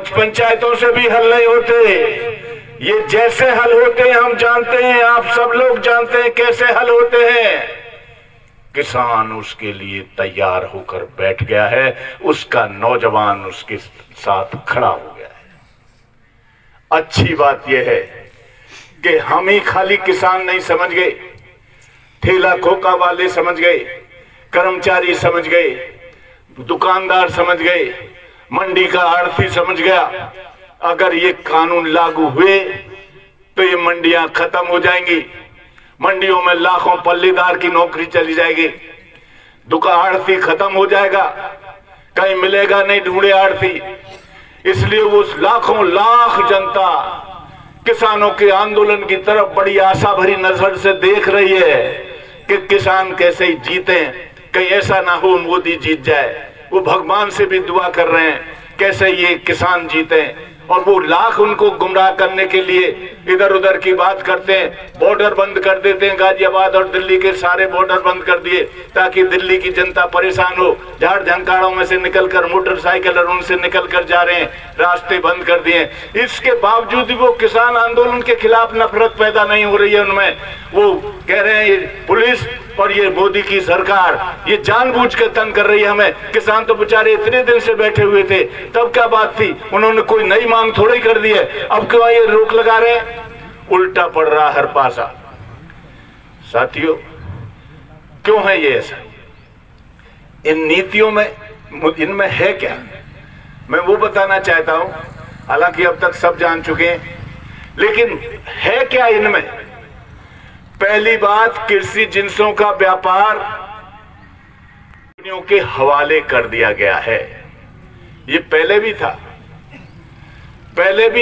पंचायतों से भी हल नहीं होते। ये जैसे हल होते हैं हम जानते हैं, आप सब लोग जानते हैं कैसे हल होते हैं। किसान उसके लिए तैयार होकर बैठ गया है, उसका नौजवान उसके साथ खड़ा हो गया है। अच्छी बात यह है कि हम ही खाली किसान नहीं समझ गए, ठेला खोका वाले समझ गए, कर्मचारी समझ गए, दुकानदार समझ गए, मंडी का आढ़ती समझ गया। अगर ये कानून लागू हुए तो ये मंडियां खत्म हो जाएंगी, मंडियों में लाखों पल्लेदार की नौकरी चली जाएगी, दुकान आढ़ती खत्म हो जाएगा, कहीं मिलेगा नहीं ढूंढे आढ़ती। इसलिए वो लाखों लाख जनता किसानों के आंदोलन की तरफ बड़ी आशा भरी नजर से देख रही है कि किसान कैसे ही जीते, कहीं ऐसा ना हो मोदी जीत जाए। वो भगवान से भी दुआ कर रहे हैं कैसे ये किसान जीते, और वो लाख उनको गुमराह करने के लिए इधर उधर की बात करते हैं। बॉर्डर बंद कर देते हैं, गाजियाबाद और दिल्ली के सारे बॉर्डर बंद कर दिए ताकि दिल्ली की जनता परेशान हो। झाड़ झंकाड़ों में से निकलकर मोटरसाइकिल और उनसे निकलकर जा रहे हैं, रास्ते बंद कर दिए। इसके बावजूद वो किसान आंदोलन के खिलाफ नफरत पैदा नहीं हो रही है उनमें। वो कह रहे हैं ये पुलिस और ये मोदी की सरकार ये जानबूझ के तंग कर रही है हमें। किसान तो बेचारे इतने दिन से बैठे हुए थे, तब क्या बात थी, उन्होंने कोई नई मांग थोड़ी कर दी है, अब क्यों ये रोक लगा रहे हैं। उल्टा पड़ रहा हर पासा। साथियों, क्यों है ये ऐसा? इन नीतियों में इनमें है क्या, मैं वो बताना चाहता हूं। हालांकि अब तक सब जान चुके हैं, लेकिन है क्या इनमें? पहली बात, कृषि जिंसों का व्यापार कंपनियों के हवाले कर दिया गया है। ये पहले भी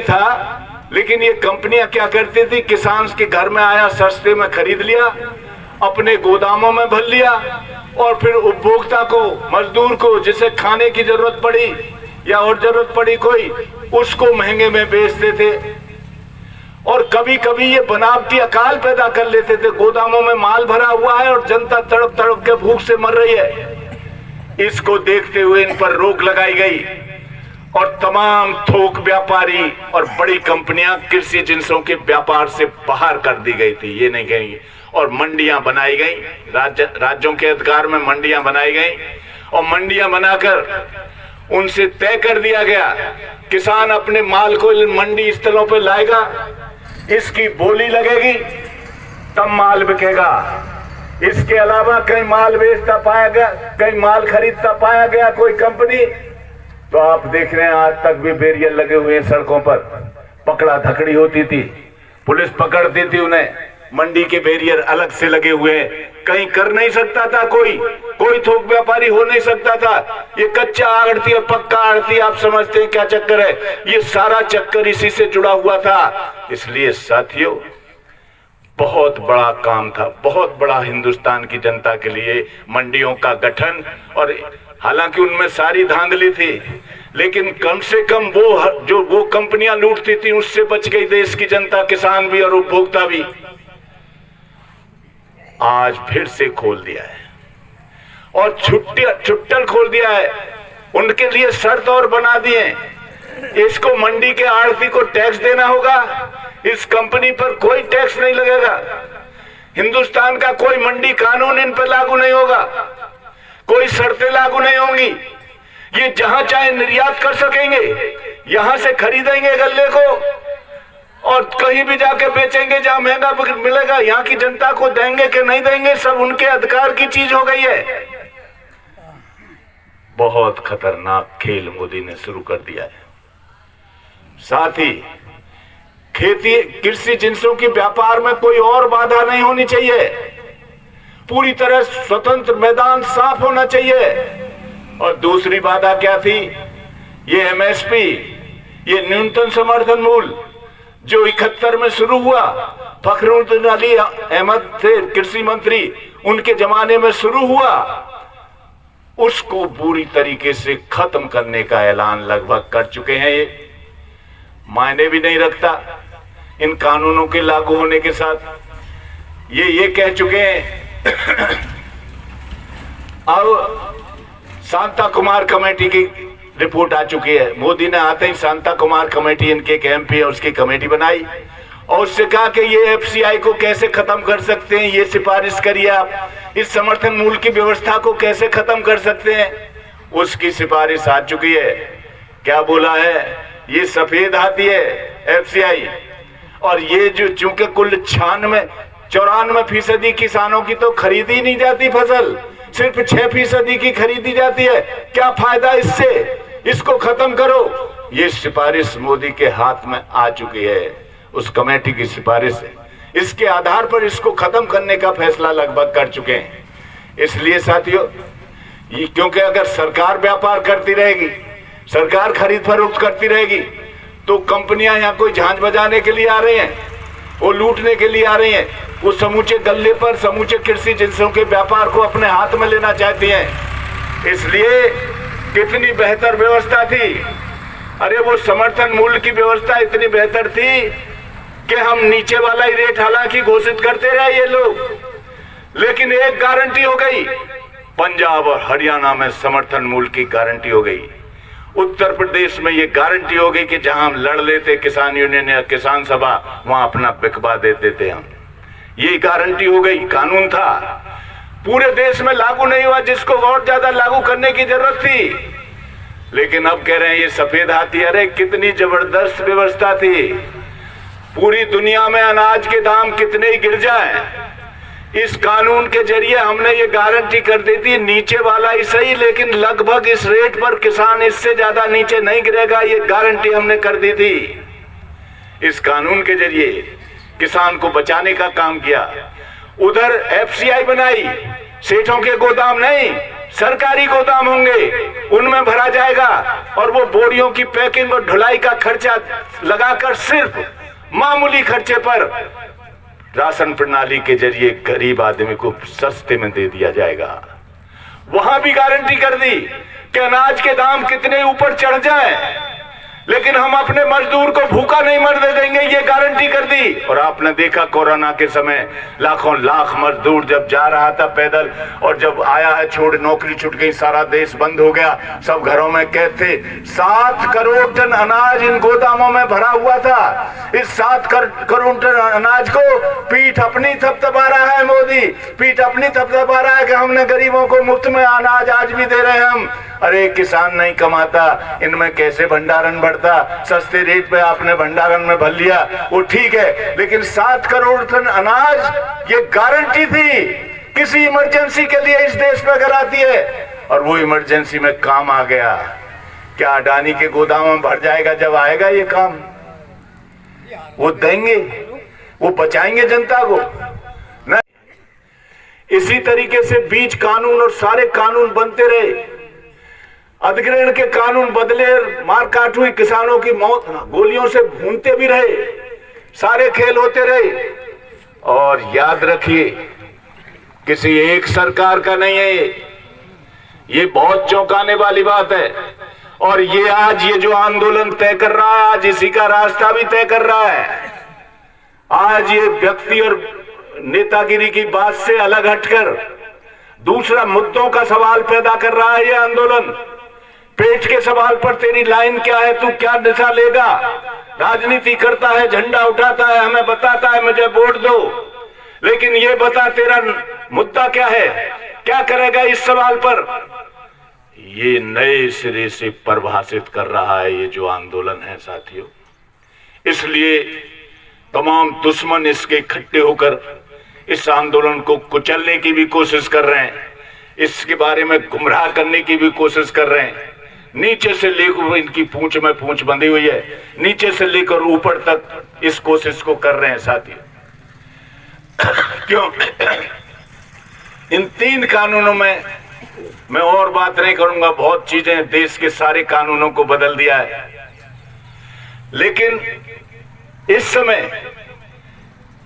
था, लेकिन ये कंपनियां क्या करती थी, किसान के घर में आया, सस्ते में खरीद लिया, अपने गोदामों में भर लिया, और फिर उपभोक्ता को, मजदूर को, जिसे खाने की जरूरत पड़ी या और जरूरत पड़ी कोई, उसको महंगे में बेचते थे। और कभी कभी ये बनावटी अकाल पैदा कर लेते थे, गोदामों में माल भरा हुआ है और जनता तड़प तड़प के भूख से मर रही है। इसको देखते हुए इन पर रोक लगाई गई और तमाम थोक व्यापारी और बड़ी कंपनियां कृषि जिंसों के व्यापार से बाहर कर दी गई थी, ये नहीं गई। और मंडियां बनाई गई, राज्यों के अधिकार में मंडियां बनाई गई, और मंडियां बनाकर उनसे तय कर दिया गया किसान अपने माल को मंडी स्थलों पर लाएगा, इसकी बोली लगेगी, तब माल बिकेगा। इसके अलावा कहीं माल बेचता पाया गया, कहीं माल खरीदता पाया गया कोई कंपनी, तो आप देख रहे हैं आज तक भी बैरियर लगे हुए हैं सड़कों पर। पकड़ा धकड़ी होती थी, पुलिस पकड़ती थी उन्हें, मंडी के बैरियर अलग से लगे हुए हैं, कहीं कर नहीं सकता था कोई थोक व्यापारी हो नहीं सकता था। ये कच्चा आड़ती और पक्का आड़ती, आप समझते हैं क्या चक्कर है? ये सारा चक्कर इसी से जुड़ा हुआ था। इसलिए साथियों, बहुत बड़ा काम था, बहुत बड़ा हिंदुस्तान की जनता के लिए मंडियों का गठन। और हालांकि उनमें सारी धांधली थी, लेकिन कम से कम वो कंपनियां लूटती थी उससे बच गई देश की जनता, किसान भी और उपभोक्ता भी। आज फिर से खोल दिया है और छुट्टल खोल दिया है, उनके लिए शर्त और बना दिए। इसको मंडी के आढ़ती को टैक्स देना होगा, इस कंपनी पर कोई टैक्स नहीं लगेगा। हिंदुस्तान का कोई मंडी कानून इन पर लागू नहीं होगा, कोई शर्तें लागू नहीं होंगी। ये जहां चाहे निर्यात कर सकेंगे, यहां से खरीदेंगे गल्ले को और कहीं भी जाके बेचेंगे, जहां महंगा मिलेगा। यहाँ की जनता को देंगे कि नहीं देंगे, सब उनके अधिकार की चीज हो गई है। बहुत खतरनाक खेल मोदी ने शुरू कर दिया है। साथ ही खेती, कृषि जिंसों के व्यापार में कोई और बाधा नहीं होनी चाहिए, पूरी तरह स्वतंत्र मैदान साफ होना चाहिए। और दूसरी बाधा क्या थी? ये एमएसपी, ये न्यूनतम समर्थन मूल्य जो 71 में शुरू हुआ, फखरुद्दीन अली अहमद थे कृषि मंत्री, उनके जमाने में शुरू हुआ, उसको पूरी तरीके से खत्म करने का ऐलान लगभग कर चुके हैं। ये मायने भी नहीं रखता इन कानूनों के लागू होने के साथ। ये कह चुके हैं अब शांता कुमार कमेटी की रिपोर्ट आ चुकी है। मोदी ने आते ही शांता कुमार कमेटी, इनके एक MP है, उसकी कमेटी बनाई और उससे कहा कि ये FCI को कैसे खत्म कर सकते हैं, ये सिफारिश करिए आप, इस समर्थन मूल्य की व्यवस्था को कैसे खत्म कर सकते हैं। उसकी सिफारिश आ चुकी है। क्या बोला है, ये सफेद हाथी है FCI, और ये जो चूंकि कुल 94% किसानों की तो खरीदी नहीं जाती फसल, सिर्फ 6% की खरीदी जाती है। क्या फायदा इससे, इसको खत्म करो। ये सिफारिश मोदी के हाथ में आ चुकी है, उस कमेटी की सिफारिश है। इसके आधार पर इसको खत्म करने का फैसला लगभग कर चुके हैं। इसलिए साथियों, ये क्योंकि अगर सरकार व्यापार करती रहेगी, सरकार खरीद फरोख्त करती रहेगी, तो कंपनियां यहाँ कोई झांझ बजाने के लिए आ रही हैं, वो लूटने के लिए आ रही हैं, वो समूचे गल्ले पर समूचे कृषि जिन्सों के व्यापार को अपने हाथ में लेना चाहती हैं। इसलिए कितनी बेहतर व्यवस्था थी, अरे वो समर्थन मूल्य की व्यवस्था इतनी बेहतर थी कि हम नीचे वाला ही रेट हालांकि घोषित करते रहे ये लोग, लेकिन एक गारंटी हो गई, पंजाब और हरियाणा में समर्थन मूल्य की गारंटी हो गई। उत्तर प्रदेश में ये गारंटी हो गई कि जहां हम लड़ लेते किसान यूनियन या किसान सभा, वहां अपना बिकवा देते थे हम। ये गारंटी हो गई, कानून था, पूरे देश में लागू नहीं हुआ, जिसको और ज्यादा लागू करने की जरूरत थी। लेकिन अब कह रहे हैं ये सफेद हाथी। अरे कितनी जबरदस्त व्यवस्था थी, पूरी दुनिया में अनाज के दाम कितने ही गिर जाए, इस कानून के जरिए हमने ये गारंटी कर दी थी, नीचे वाला ही सही लेकिन लगभग इस रेट पर किसान इससे ज्यादा नीचे नहीं गिरेगा, ये गारंटी हमने कर दी थी। इस कानून के जरिए किसान को बचाने का काम किया। उधर FCI बनाई, सेठों के गोदाम नहीं, सरकारी गोदाम होंगे, उनमें भरा जाएगा और वो बोरियों की पैकिंग और ढुलाई का खर्चा लगाकर सिर्फ मामूली खर्चे पर राशन प्रणाली के जरिए गरीब आदमी को सस्ते में दे दिया जाएगा। वहां भी गारंटी कर दी कि अनाज के दाम कितने ऊपर चढ़ जाए, लेकिन हम अपने मजदूर को भूखा नहीं मरने देंगे, ये गारंटी कर दी। और आपने देखा कोरोना के समय लाखों लाख मजदूर जब जा रहा था पैदल, और जब आया है छोड़, नौकरी छूट गई, सारा देश बंद हो गया, सब घरों में कैद थे। 7 करोड़ टन अनाज इन गोदामों में भरा हुआ था। इस 7 करोड़ टन अनाज को पीठ अपनी थपथपा रहा है मोदी, पीठ अपनी थपथपा रहा है कि हमने गरीबों को मुफ्त में अनाज आज भी दे रहे हैं हम। अरे किसान नहीं कमाता, इनमें कैसे भंडारण बढ़ता, सस्ते रेट पे आपने भंडारण में भर लिया, वो ठीक है, लेकिन 7 करोड़ टन अनाज ये गारंटी थी किसी इमरजेंसी के लिए इस देश में अगर आती है, और वो इमरजेंसी में काम आ गया। क्या अडानी के गोदाम में भर जाएगा जब आएगा ये काम? वो देंगे, वो बचाएंगे जनता को? नहीं। इसी तरीके से बीज कानून और सारे कानून बनते रहे, अधिग्रहण के कानून बदले, मारकाट हुई, किसानों की मौत गोलियों से भूनते भी रहे, सारे खेल होते रहे। और याद रखिए, किसी एक सरकार का नहीं है ये बहुत चौंकाने वाली बात है। और ये आज ये जो आंदोलन तय कर रहा है, आज इसी का रास्ता भी तय कर रहा है। आज ये व्यक्ति और नेतागिरी की बात से अलग हटकर दूसरा मुद्दों का सवाल पैदा कर रहा है ये आंदोलन। पेट के सवाल पर तेरी लाइन क्या है, तू क्या दिशा लेगा? राजनीति करता है, झंडा उठाता है, हमें बताता है मुझे वोट दो, लेकिन ये बता तेरा मुद्दा क्या है, क्या करेगा इस सवाल पर? ये नए सिरे से परिभाषित कर रहा है ये जो आंदोलन है साथियों। इसलिए तमाम दुश्मन इसके इकट्ठे होकर इस आंदोलन को कुचलने की भी कोशिश कर रहे हैं, इसके बारे में गुमराह करने की भी कोशिश कर रहे हैं। नीचे से लेकर, इनकी पूंछ में पूंछ बंधी हुई है, नीचे से लेकर ऊपर तक इस कोशिश को कर रहे हैं साथियों। क्यों? इन 3 कानूनों में मैं और बात नहीं करूंगा, बहुत चीजें देश के सारे कानूनों को बदल दिया है, लेकिन इस समय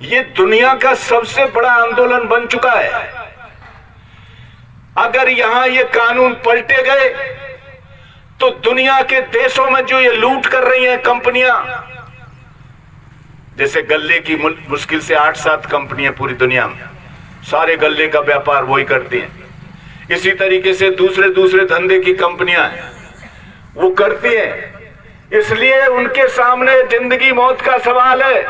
ये दुनिया का सबसे बड़ा आंदोलन बन चुका है। अगर यहां ये कानून पलटे गए तो दुनिया के देशों में जो ये लूट कर रही हैं कंपनियां, जैसे गल्ले की मुश्किल से 8-7 कंपनियां पूरी दुनिया में, सारे गल्ले का व्यापार वही करती हैं। इसी तरीके से दूसरे धंधे की कंपनियां हैं, वो करती हैं। इसलिए उनके सामने जिंदगी मौत का सवाल है।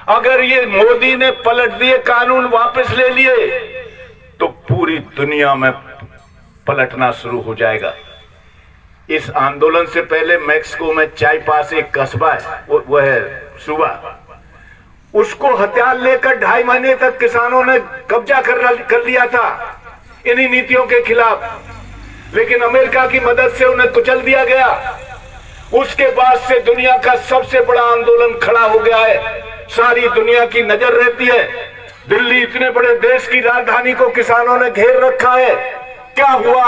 अगर ये मोदी ने पलट दिए, कानून वापस ले लिए, तो पूरी दुनिया में पलटना शुरू हो जाएगा। इस आंदोलन से पहले मैक्सिको में चाईपास एक कस्बा है, वो है सूबा, उसको हथियार लेकर 2.5 महीने तक किसानों ने कब्जा कर लिया था इन्हीं नीतियों के खिलाफ। लेकिन अमेरिका की मदद से उन्हें कुचल दिया गया। उसके बाद से दुनिया का सबसे बड़ा आंदोलन खड़ा हो गया है। सारी दुनिया की नजर रहती है। दिल्ली इतने बड़े देश की राजधानी को किसानों ने घेर रखा है। क्या हुआ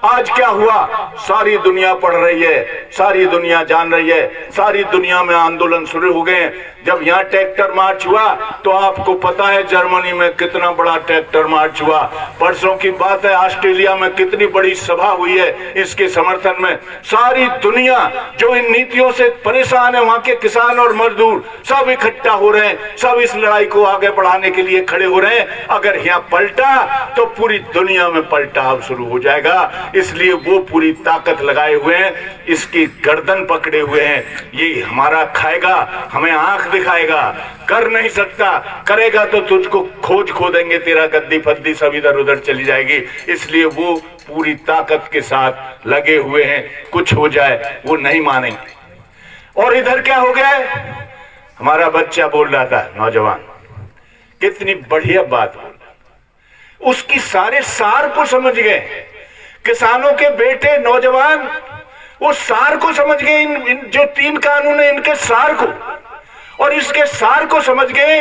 आज क्या हुआ? सारी दुनिया पढ़ रही है, सारी दुनिया जान रही है, सारी दुनिया में आंदोलन शुरू हो गए। जब यहाँ ट्रैक्टर मार्च हुआ तो आपको पता है जर्मनी में कितना बड़ा ट्रैक्टर मार्च हुआ। परसों की बात है, ऑस्ट्रेलिया में कितनी बड़ी सभा हुई है इसके समर्थन में। सारी दुनिया जो इन नीतियों से परेशान है, वहां के किसान और मजदूर सब इकट्ठा हो रहे हैं, सब इस लड़ाई को आगे बढ़ाने के लिए खड़े हो रहे हैं। अगर यहाँ पलटा तो पूरी दुनिया में पलटाव शुरू हो जाएगा। इसलिए वो पूरी ताकत लगाए हुए हैं, इसकी गर्दन पकड़े हुए हैं। ये हमारा खाएगा, हमें आंख दिखाएगा, कर नहीं सकता, करेगा तो तुझको खो देंगे, तेरा गद्दी फद्दी सब इधर उधर चली जाएगी। इसलिए वो पूरी ताकत के साथ लगे हुए हैं, कुछ हो जाए वो नहीं मानेंगे। और इधर क्या हो गया है? हमारा बच्चा बोल रहा था, नौजवान, कितनी बढ़िया बात बोल रहा, उसकी सारे सार को समझ गए। किसानों के बेटे नौजवान वो सार को समझ गए, इन जो 3 कानून है इनके सार को, और इसके सार को समझ गए।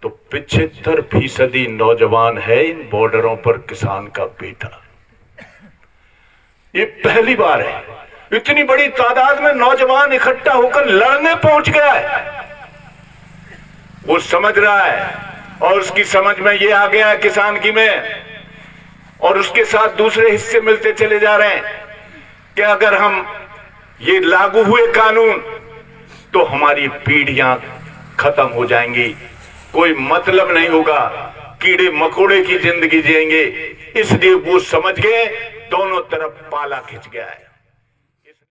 तो 75% नौजवान है इन बॉर्डरों पर किसान का बेटा। ये पहली बार है इतनी बड़ी तादाद में नौजवान इकट्ठा होकर लड़ने पहुंच गया है। वो समझ रहा है और उसकी समझ में ये आ गया है किसान की में, और उसके साथ दूसरे हिस्से मिलते चले जा रहे हैं कि अगर हम ये लागू हुए कानून तो हमारी पीढ़ियां खत्म हो जाएंगी, कोई मतलब नहीं होगा, कीड़े मकोड़े की जिंदगी जिएंगे। इसलिए वो समझ गए, दोनों तरफ पाला खिंच गया है।